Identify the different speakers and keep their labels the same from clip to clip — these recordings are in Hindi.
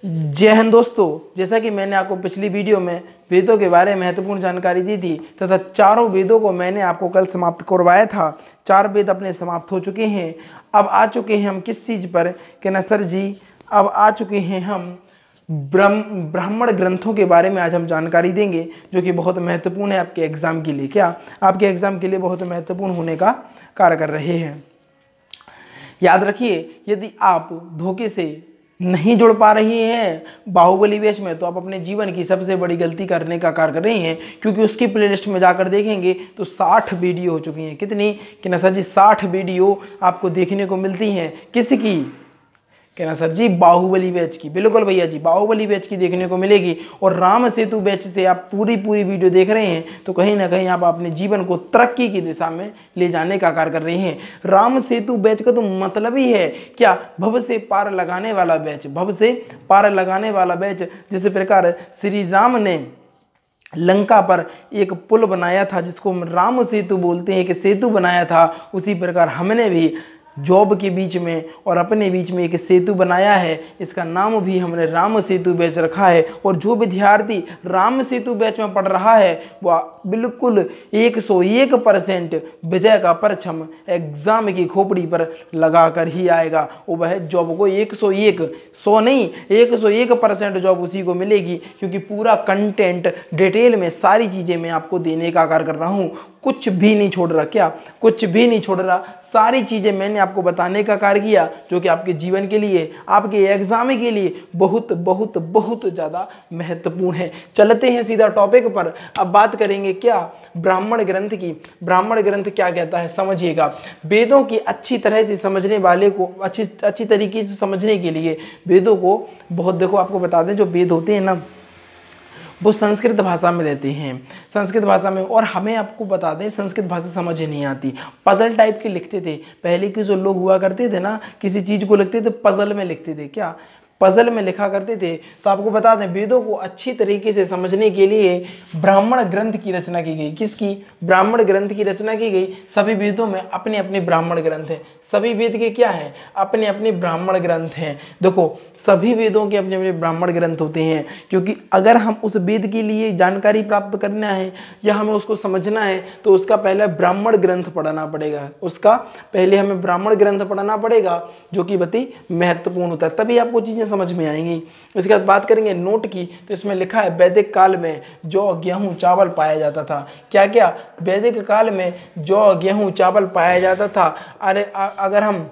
Speaker 1: जय हिंद दोस्तों, जैसा कि मैंने आपको पिछली वीडियो में वेदों के बारे में महत्वपूर्ण जानकारी दी थी तथा चारों वेदों को मैंने आपको कल समाप्त करवाया था। 4 वेद अपने समाप्त हो चुके हैं। अब आ चुके हैं हम किस चीज़ पर कि ना सर जी, अब आ चुके हैं हम ब्राह्मण ग्रंथों के बारे में। आज हम जानकारी देंगे जो कि बहुत महत्वपूर्ण है आपके एग्जाम के लिए। क्या आपके एग्जाम के लिए बहुत महत्वपूर्ण होने का कार्य कर रहे हैं। याद रखिए, यदि आप धोखे से नहीं जुड़ पा रही हैं बाहुबली वेश में, तो आप अपने जीवन की सबसे बड़ी गलती करने का कार्य कर रही हैं, क्योंकि उसकी प्लेलिस्ट में जाकर देखेंगे तो 60 वीडियो हो चुकी हैं। कितनी कि ना सर जी 60 वीडियो आपको देखने को मिलती हैं। किसकी कि ना सर जी बाहुबली बैच की। बिल्कुल भैया जी, बाहुबली बैच की देखने को मिलेगी। और राम सेतु बैच से आप पूरी वीडियो देख रहे हैं तो कहीं ना कहीं आप अपने जीवन को तरक्की की दिशा में ले जाने का कार्य कर रही हैं। राम सेतु बैच का तो मतलब ही है क्या, भव से पार लगाने वाला बैच। भव से पार लगाने वाला बैच। जिस प्रकार श्री राम ने लंका पर एक पुल बनाया था जिसको राम सेतु बोलते हैं, कि सेतु बनाया था, उसी प्रकार हमने भी जॉब के बीच में और अपने बीच में एक सेतु बनाया है। इसका नाम भी हमने राम सेतु बैच रखा है। और जो विद्यार्थी राम सेतु बैच में पढ़ रहा है वह बिल्कुल 101% विजय का परचम एग्जाम की खोपड़ी पर लगा कर ही आएगा। वो वह जॉब को 100 नहीं 101% जॉब उसी को मिलेगी, क्योंकि पूरा कंटेंट डिटेल में सारी चीज़ें मैं आपको देने का कार्य कर रहा हूँ। कुछ भी नहीं छोड़ रहा। क्या कुछ भी नहीं छोड़ रहा। सारी चीज़ें मैंने आपको बताने का कार्य किया जो कि आपके जीवन के लिए, आपके एग्जाम के लिए बहुत बहुत बहुत ज़्यादा महत्वपूर्ण है। चलते हैं सीधा टॉपिक पर। अब बात करेंगे क्या, ब्राह्मण ग्रंथ की। ब्राह्मण ग्रंथ क्या कहता है समझिएगा। वेदों की अच्छी तरह से समझने वाले को अच्छी तरीके से समझने के लिए वेदों को बहुत, देखो आपको बता दें, जो वेद होते हैं ना वो संस्कृत भाषा में देते हैं, संस्कृत भाषा में। और हमें आपको बता दें संस्कृत भाषा समझ ही नहीं आती। पजल टाइप के लिखते थे पहले के जो लोग हुआ करते थे ना, किसी चीज़ को लिखते थे पजल में लिखते थे। क्या पजल में लिखा करते थे। तो आपको बता दें वेदों को अच्छी तरीके से समझने के लिए ब्राह्मण ग्रंथ की रचना की गई। किसकी? ब्राह्मण ग्रंथ की रचना की गई। सभी वेदों में अपने अपने ब्राह्मण ग्रंथ हैं। सभी वेद के क्या हैं? अपने अपने ब्राह्मण ग्रंथ हैं। देखो सभी वेदों के अपने अपने ब्राह्मण ग्रंथ होते हैं, क्योंकि अगर हम उस वेद के लिए जानकारी प्राप्त करना है या हमें उसको समझना है तो उसका पहले ब्राह्मण ग्रंथ पढ़ना पड़ेगा। उसका पहले हमें ब्राह्मण ग्रंथ पढ़ना पड़ेगा, जो कि बहुत महत्वपूर्ण होता है, तभी आपको चीज़ें समझ में आएंगी। इसके बाद बात करेंगे नोट की, तो इसमें लिखा है वैदिक काल में जौ गेहूं चावल पाया जाता था। क्या क्या? वैदिक काल में जौ गेहूं चावल पाया जाता था। अरे अगर हम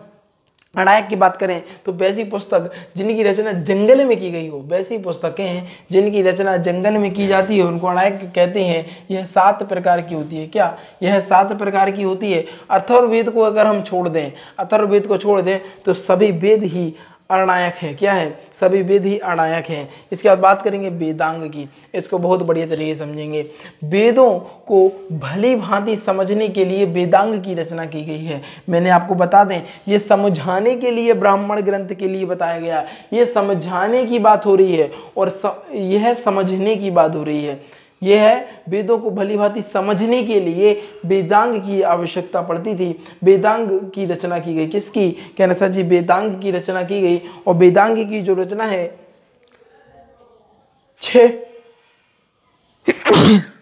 Speaker 1: अड़ायक की बात करें तो वैसी पुस्तक जिनकी रचना जंगल में की गई हो, वैसी पुस्तकें हैं जिनकी रचना जंगल में की जाती है उनको अड़ायक कहते हैं। यह 7 प्रकार की होती है। क्या? यह 7 प्रकार की होती है। अथर्ववेद को अगर हम छोड़ दें, अथर्ववेद को छोड़ दें तो सभी वेद ही अनायक है। क्या है? सभी वेद ही अनायक हैं। इसके बाद बात करेंगे वेदांग की। इसको बहुत बढ़िया तरीके से समझेंगे। वेदों को भली भांति समझने के लिए वेदांग की रचना की गई है। मैंने आपको बता दें ये समझाने के लिए ब्राह्मण ग्रंथ के लिए बताया गया। ये समझाने की बात हो रही है और यह समझने की बात हो रही है। यह है वेदों को भली भांति समझने के लिए वेदांग की आवश्यकता पड़ती थी। वेदांग की रचना की गई। किसकी? कहना सर जी वेदांग की रचना की गई। और वेदांग की जो रचना है 6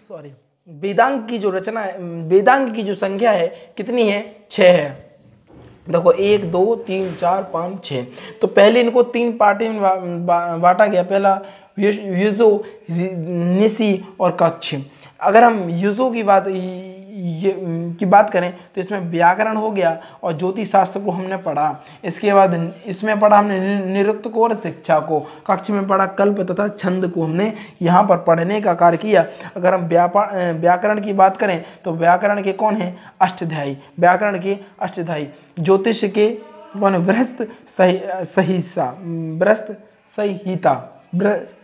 Speaker 1: सॉरी वेदांग की जो रचना है, वेदांग की जो संख्या है कितनी है? 6 है। देखो 1 2 3 4 5 6। तो पहले इनको 3 पार्टी में बांटा गया। पहला युजो, निसी और कक्ष। अगर हम युजो की बात करें तो इसमें व्याकरण हो गया और ज्योतिष शास्त्र को हमने पढ़ा। इसके बाद इसमें पढ़ा हमने निरुक्त को और शिक्षा को। कक्ष में पढ़ा कल्प तथा छंद को हमने यहाँ पर पढ़ने का कार्य किया। अगर हम व्याकरण की बात करें तो व्याकरण के कौन है? अष्टाध्यायी। व्याकरण के अष्टाध्यायी। ज्योतिष के कौन है? बृहत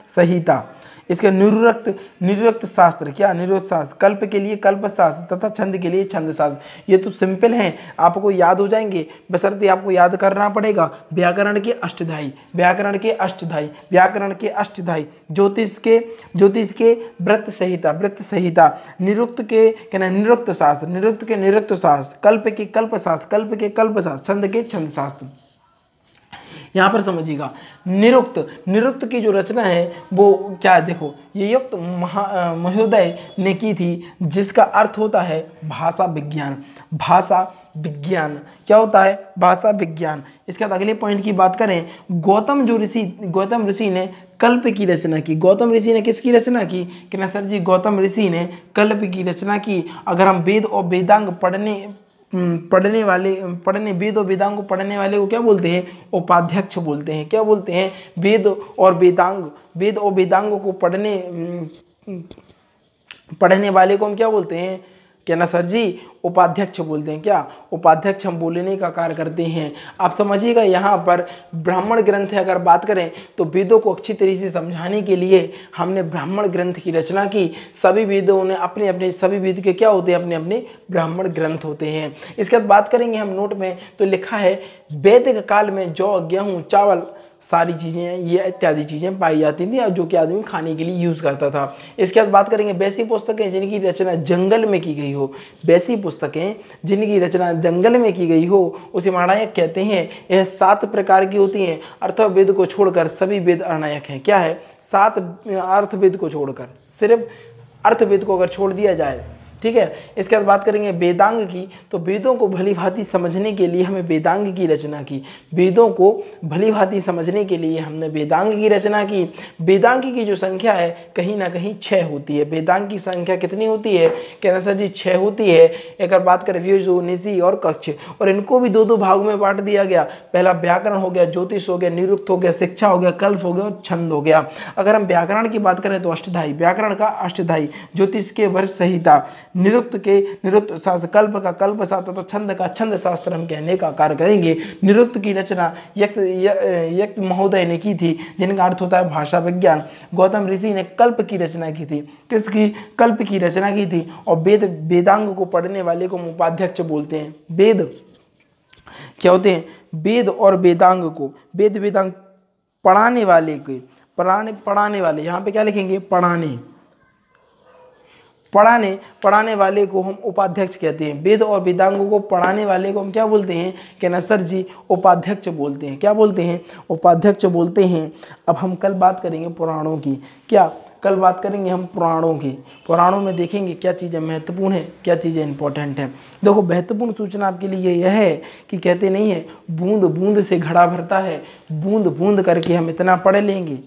Speaker 1: संहिता। इसके निरुक्त शास्त्र। क्या? निरुक्त शास्त्र। कल्प के लिए कल्प शास्त्र तथा छंद के लिए छंद शास्त्र। ये तो सिंपल हैं, आपको याद हो जाएंगे, बशर्ते आपको याद करना पड़ेगा। व्याकरण के अष्टाध्यायी, व्याकरण के अष्टाध्यायी, व्याकरण के अष्टाध्यायी। ज्योतिष के वृत्त संहिता। निरुक्त के कहना निरुक्त शास्त्र, निरुक्त के निरुक्त शास्त्र। कल्प के कल्प शास्त्र, कल्प के कल्प शास्त्र। छंद के छंद शास्त्र। यहाँ पर समझिएगा, निरुक्त, निरुक्त की जो रचना है वो क्या है, देखो ये युक्त महोदय ने की थी, जिसका अर्थ होता है भाषा विज्ञान। भाषा विज्ञान क्या होता है, भाषा विज्ञान। इसके बाद अगले पॉइंट की बात करें, गौतम ऋषि ने कल्प की रचना की। गौतम ऋषि ने किसकी रचना की, कि ना सर जी गौतम ऋषि ने कल्प की रचना की। अगर हम वेद और वेदांग वेद और वेदांग को पढ़ने वाले को क्या बोलते हैं, उपाध्यक्ष बोलते हैं। क्या बोलते हैं, वेद और वेदांगों को पढ़ने वाले को हम क्या बोलते हैं, क्या ना सर जी उपाध्यक्ष बोलते हैं। क्या, उपाध्यक्ष हम बोलने का कार्य करते हैं। आप समझिएगा, यहाँ पर ब्राह्मण ग्रंथ है, अगर बात करें तो वेदों को अच्छी तरीके से समझाने के लिए हमने ब्राह्मण ग्रंथ की रचना की। सभी वेदों ने अपने अपने, सभी वेद के क्या होते हैं, अपने अपने ब्राह्मण ग्रंथ होते हैं। इसके बाद बात करेंगे हम नोट में, तो लिखा है वैदिक काल में जौ, गेहूँ, चावल सारी चीज़ें ये इत्यादि चीज़ें पाई जाती थी, जो कि आदमी खाने के लिए यूज़ करता था। इसके बाद बात करेंगे वैसी पुस्तकें जिनकी रचना जंगल में की गई हो। वैसी पुस्तकें जिनकी रचना जंगल में की गई हो उसे अनायक कहते हैं। यह 7 प्रकार की होती हैं। अर्थवेद को छोड़कर सभी वेद अनायक हैं। क्या है, 7 अर्थवेद को छोड़कर, सिर्फ अर्थवेद को अगर छोड़ दिया जाए, ठीक है। इसके बाद बात करेंगे वेदांग की, तो वेदों को भली भांति समझने के लिए हमें वेदांग की रचना की। वेदों को भली भांति समझने के लिए हमने वेदांग की रचना की। वेदांग की जो संख्या है कहीं ना कहीं 6 होती है। वेदांग की संख्या कितनी होती है, कहना सर जी 6 होती है। अगर बात करें व्युजो, निशी और कक्ष, और इनको भी 2-2 भागों में बांट दिया गया। पहला व्याकरण हो गया, ज्योतिष हो गया, निरुक्त हो गया, शिक्षा हो गया, कल्प हो गया और छंद हो गया। अगर हम व्याकरण की बात करें तो अष्टधाई, व्याकरण का अष्टधाई, ज्योतिष के वर्ष संहिता, निरुक्त के निरुक्त शास्त्र, कल्प का कल्प शास्त्र तथा छंद का छंद शास्त्र हम कहने का कार्य करेंगे। निरुक्त की रचना यक्ष महोदय ने की थी, जिनका अर्थ होता है भाषा विज्ञान। गौतम ऋषि ने कल्प की रचना की थी। किसकी, कल्प की रचना की थी। और वेदांग को पढ़ने वाले को उपाध्यक्ष बोलते हैं। वेद क्या होते हैं, वेद और वेदांग को, वेदांग पढ़ाने वाले के, पढ़ाने वाले, यहाँ पे क्या लिखेंगे, पढ़ाने वाले को हम उपाध्यक्ष कहते हैं। वेद और वेदांगों को पढ़ाने वाले को हम क्या बोलते हैं, कि ना सर जी उपाध्यक्ष बोलते हैं। क्या बोलते हैं, उपाध्यक्ष बोलते हैं। अब हम कल बात करेंगे पुराणों की। क्या, कल बात करेंगे हम पुराणों की। पुराणों में देखेंगे क्या चीज़ें महत्वपूर्ण है, क्या चीज़ें इंपॉर्टेंट हैं। देखो महत्वपूर्ण सूचना आपके लिए यह है कि कहते नहीं है, बूंद बूंद से घड़ा भरता है। बूंद बूंद करके हम इतना पढ़ लेंगे,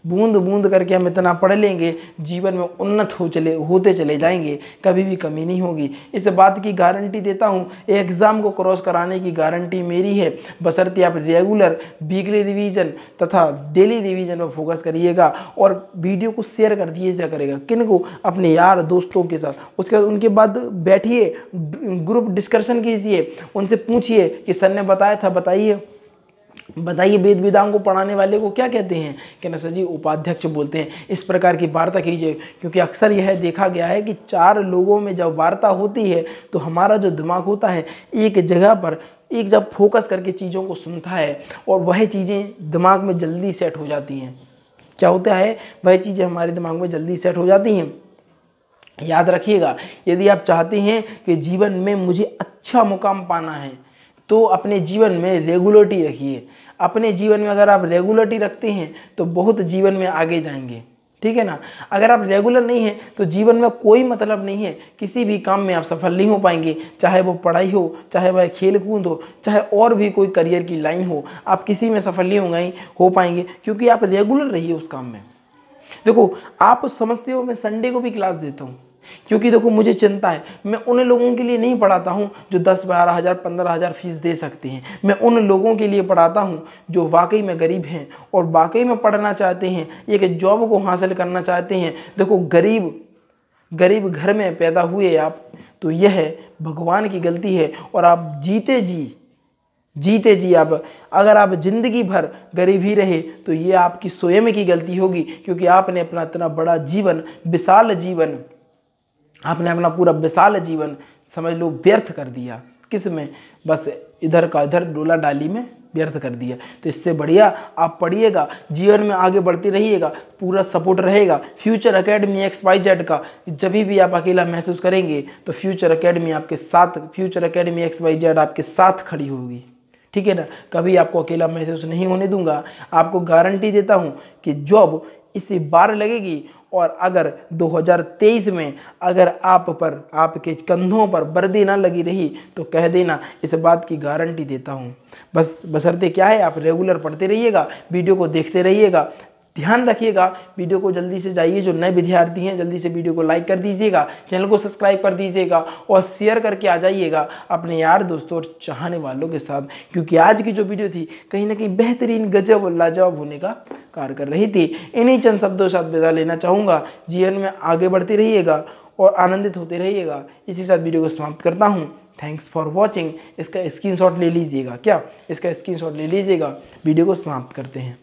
Speaker 1: बूंद बूंद करके हम इतना पढ़ लेंगे, जीवन में उन्नत होते चले जाएंगे, कभी भी कमी नहीं होगी। इस बात की गारंटी देता हूँ, एग्ज़ाम को क्रॉस कराने की गारंटी मेरी है, बशर्ते आप रेगुलर वीकली रिवीजन तथा डेली रिवीजन पर फोकस करिएगा और वीडियो को शेयर कर दीजिए करेगा। किन को, अपने यार दोस्तों के साथ। उसके बाद उनके बाद बैठिए, ग्रुप डिस्कशन कीजिए, उनसे पूछिए कि सर ने बताया था, बताइए वेद वेदांग को पढ़ाने वाले को क्या कहते हैं, कि ना सर जी उपाध्यक्ष बोलते हैं। इस प्रकार की वार्ता कीजिए, क्योंकि अक्सर यह देखा गया है कि 4 लोगों में जब वार्ता होती है तो हमारा जो दिमाग होता है एक जगह पर जब फोकस करके चीज़ों को सुनता है और वह चीज़ें दिमाग में जल्दी सेट हो जाती हैं। क्या होता है, वह चीज़ें हमारे दिमाग में जल्दी सेट हो जाती हैं। याद रखिएगा, यदि आप चाहते हैं कि जीवन में मुझे अच्छा मुकाम पाना है तो अपने जीवन में रेगुलरिटी रखिए। अपने जीवन में अगर आप रेगुलरिटी रखते हैं तो बहुत जीवन में आगे जाएंगे, ठीक है ना। अगर आप रेगुलर नहीं हैं तो जीवन में कोई मतलब नहीं है, किसी भी काम में आप सफल नहीं हो पाएंगे, चाहे वो पढ़ाई हो, चाहे वह खेल कूद हो, चाहे और भी कोई करियर की लाइन हो, आप किसी में सफल नहीं हो पाएंगे, क्योंकि आप रेगुलर रहिए उस काम में। देखो आप समझते हो मैं संडे को भी क्लास देता हूँ, क्योंकि देखो मुझे चिंता है, मैं उन लोगों के लिए नहीं पढ़ाता हूँ जो 10-12 हज़ार 15 हज़ार फीस दे सकते हैं। मैं उन लोगों के लिए पढ़ाता हूँ जो वाकई में गरीब हैं और वाकई में पढ़ना चाहते हैं, एक जॉब को हासिल करना चाहते हैं। देखो गरीब घर में पैदा हुए आप, तो यह भगवान की गलती है। और आप जीते जी आप अगर आप जिंदगी भर गरीब ही रहे तो ये आपकी स्वयं की गलती होगी, क्योंकि आपने अपना इतना बड़ा जीवन, विशाल जीवन, आपने अपना पूरा विशाल जीवन समझ लो व्यर्थ कर दिया। किस में, बस इधर का इधर डोला डाली में व्यर्थ कर दिया। तो इससे बढ़िया आप पढ़िएगा, जीवन में आगे बढ़ते रहिएगा, पूरा सपोर्ट रहेगा। फ्यूचर एकेडमी XYZ का जब भी आप अकेला महसूस करेंगे तो फ्यूचर एकेडमी XYZ आपके साथ खड़ी होगी, ठीक है ना। कभी आपको अकेला महसूस नहीं होने दूंगा। आपको गारंटी देता हूं कि जॉब इसी बार लगेगी। और अगर 2023 में अगर आप पर, आपके कंधों पर वर्दी ना लगी रही तो कह देना, इस बात की गारंटी देता हूं। बस बशर्ते क्या है, आप रेगुलर पढ़ते रहिएगा, वीडियो को देखते रहिएगा। ध्यान रखिएगा, वीडियो को जल्दी से जाइए, जो नए विद्यार्थी हैं जल्दी से वीडियो को लाइक कर दीजिएगा, चैनल को सब्सक्राइब कर दीजिएगा और शेयर करके आ जाइएगा अपने यार दोस्तों और चाहने वालों के साथ, क्योंकि आज की जो वीडियो थी कहीं ना कहीं बेहतरीन, गजब और लाजवाब होने का कार्य कर रही थी। इन्हीं चंद शब्दों के साथ विदा लेना चाहूँगा। जीवन में आगे बढ़ते रहिएगा और आनंदित होते रहिएगा। इसी साथ वीडियो को समाप्त करता हूँ। Thanks for watching. इसका स्क्रीनशॉट ले लीजिएगा, क्या इसका स्क्रीनशॉट ले लीजिएगा। वीडियो को समाप्त करते हैं।